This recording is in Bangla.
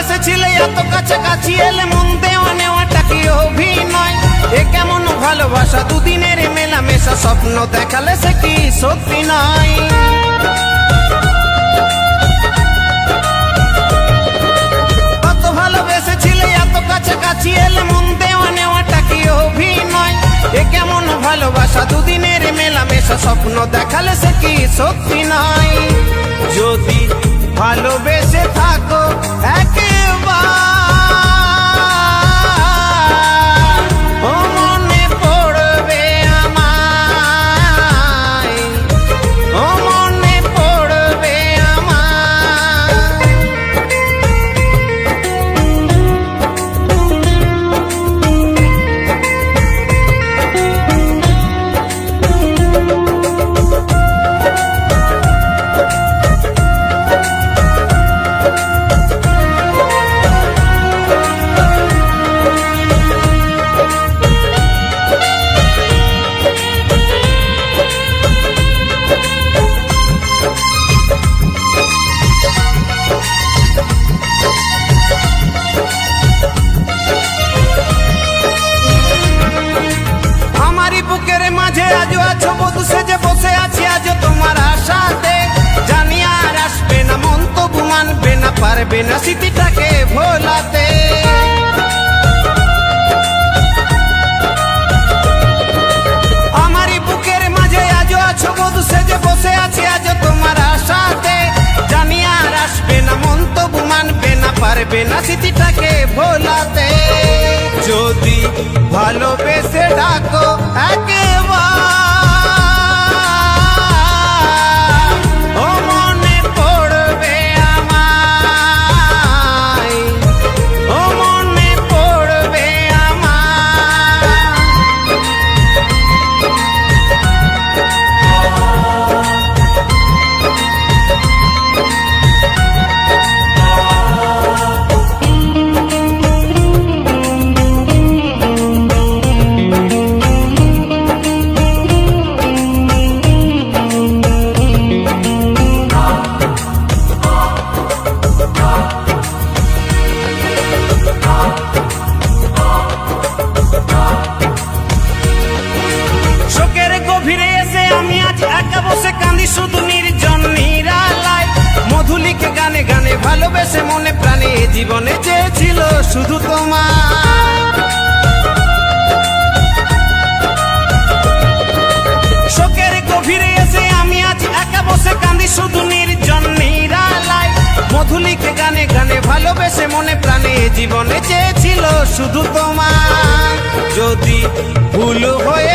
ভালোবেসেছিলে এত কাছাকাছি এলে মন দেওয়া নেওয়াটা কি অভিনয়? এ কেমন ভালোবাসা, দুদিনের মেলামেশা, স্বপ্ন দেখালে সে কি সত্যি নয়? কত ভালোবেসেছিলে এত কাছাকাছি এলে মন দেওয়া নেওয়াটা কি অভিনয়? এ কেমন ভালোবাসা, দুদিনের মেলামেশা, স্বপ্ন দেখালে সে কি সত্যি নয়? যদি ভালোবেসে থাকো একবার ও মনে পড়বে আমায়, ও মনে পড়বে আমায়। বুকের মাঝে আজও আছো বধূ সেজে বসে আছি আজও তোমার আশাতে, জানি আর আসবে না, মন তবু মানবে না, পারবে না স্মৃতিটাকে ভোলাতে। আমারই বুকের মাঝে আজও আছো বধূ সেজে বসে আছি আজও তোমার আশাতে, জানি আর আসবে না, মন তবু মানবে না, পারবে না স্মৃতিটাকে ভোলাতে। যদি ভালোবেসে ডাকো একবার ও মনে পড়বে আমায়, ও মনে পড়বে আমায়। গভীরে এসে আমি আজ একা বসে কাঁদি শুধু নির্জন নিরালায়, মধুলিকে গানে গানে ভালোবেসে মনে প্রাণে জীবনে চেয়েছিল শুধু তোমার। শোকের গভীরে এসে আমি আজ একা বসে কাঁদি শুধু নির্জন নিরালায়, মধুলিকে গানে গানে ভালোবেসে মনে প্রাণে জীবনে চেয়েছিল শুধু তোমার। যদি ভুল হয়ে